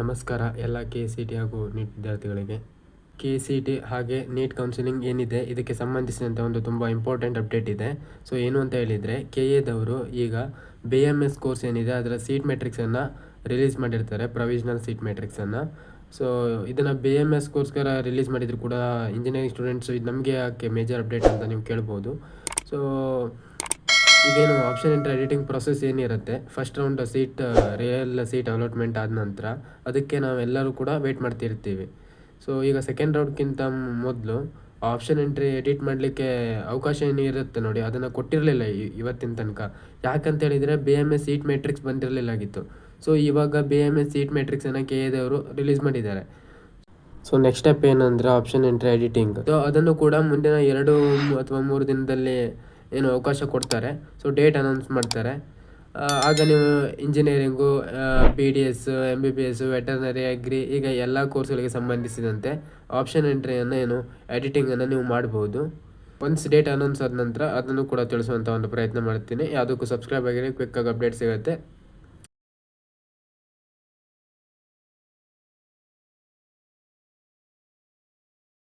ನಮಸ್ಕಾರ ಎಲ್ಲ ಕೆ.ಸಿ.ಟಿ ಹಾಗೂ ನೀಟ್ ವಿದ್ಯಾರ್ಥಿಗಳಿಗೆ. ಕೆ.ಸಿ.ಟಿ ಹಾಗೆ ನೀಟ್ ಕೌನ್ಸಿಲಿಂಗ್ ಏನಿದೆ ಇದಕ್ಕೆ ಸಂಬಂಧಿಸಿದಂತೆ ಒಂದು ತುಂಬ ಇಂಪಾರ್ಟೆಂಟ್ ಅಪ್ಡೇಟ್ ಇದೆ. ಸೊ ಏನು ಅಂತ ಹೇಳಿದರೆ ಕೆ.ಎದವರು ಈಗ BMS ಕೋರ್ಸ್ ಏನಿದೆ ಅದರ ಸೀಟ್ ಮೆಟ್ರಿಕ್ಸನ್ನು ರಿಲೀಸ್ ಮಾಡಿರ್ತಾರೆ, ಪ್ರೊವಿಷನಲ್ ಸೀಟ್ ಮೆಟ್ರಿಕ್ಸನ್ನು. ಸೊ ಇದನ್ನು BMS ಕೋರ್ಸ್ಗೋಸ್ಕರ ರಿಲೀಸ್ ಮಾಡಿದ್ರು ಕೂಡ ಇಂಜಿನಿಯರಿಂಗ್ ಸ್ಟೂಡೆಂಟ್ಸು ಇದು ನಮಗೆ ಯಾಕೆ ಮೇಜರ್ ಅಪ್ಡೇಟ್ ಅಂತ ನೀವು ಕೇಳ್ಬೋದು. ಸೊ ಇದೇನು ಆಪ್ಷನ್ ಎಂಟ್ರಿ ಎಡಿಟಿಂಗ್ ಪ್ರೊಸೆಸ್ ಏನಿರುತ್ತೆ, first round real seat allotment ಆದ ನಂತರ ಅದಕ್ಕೆ ನಾವೆಲ್ಲರೂ ಕೂಡ ವೆಯ್ಟ್ ಮಾಡ್ತಿರ್ತೀವಿ. ಸೊ ಈಗ ಸೆಕೆಂಡ್ ರೌಂಡ್ಗಿಂತ ಮೊದಲು ಆಪ್ಷನ್ ಎಂಟ್ರಿ ಎಡಿಟ್ ಮಾಡಲಿಕ್ಕೆ ಅವಕಾಶ ಏನಿರುತ್ತೆ ನೋಡಿ, ಅದನ್ನು ಕೊಟ್ಟಿರಲಿಲ್ಲ ಇವತ್ತಿನ ತನಕ. ಯಾಕಂತ ಹೇಳಿದರೆ BMS ಸೀಟ್ ಮೆಟ್ರಿಕ್ಸ್ ಬಂದಿರಲಿಲ್ಲಾಗಿತ್ತು. ಸೊ ಇವಾಗ BMS ಸೀಟ್ ಮೆಟ್ರಿಕ್ಸನ್ನು ಕೆ.ಎದವರು ರಿಲೀಸ್ ಮಾಡಿದ್ದಾರೆ. ಸೊ ನೆಕ್ಸ್ಟ್ ಸ್ಟೆಪ್ ಏನಂದರೆ ಆಪ್ಷನ್ ಎಂಟ್ರಿ ಎಡಿಟಿಂಗ್. ಸೊ ಅದನ್ನು ಕೂಡ ಮುಂದಿನ 2 ಅಥವಾ 3 ದಿನದಲ್ಲಿ ಏನು ಅವಕಾಶ ಕೊಡ್ತಾರೆ. ಸೊ ಡೇಟ್ ಅನೌನ್ಸ್ ಮಾಡ್ತಾರೆ. ಆಗ ನೀವು engineering, BDS, MBBS, veterinary, agri ಈಗ ಎಲ್ಲ ಕೋರ್ಸ್ಗಳಿಗೆ ಸಂಬಂಧಿಸಿದಂತೆ ಆಪ್ಷನ್ ಎಂಟ್ರಿಯನ್ನು ಎಡಿಟಿಂಗನ್ನು ನೀವು ಮಾಡ್ಬೋದು. ಒನ್ಸ್ ಡೇಟ್ ಅನೌನ್ಸ್ ಆದ ನಂತರ ಅದನ್ನು ಕೂಡ ತಿಳಿಸುವಂಥ ಒಂದು ಪ್ರಯತ್ನ ಮಾಡ್ತೀನಿ. ಯಾವುದಕ್ಕೂ ಸಬ್ಸ್ಕ್ರೈಬ್ ಆಗಿರಿ, ಕ್ವಿಕ್ಕಾಗಿ ಅಪ್ಡೇಟ್ ಸಿಗುತ್ತೆ.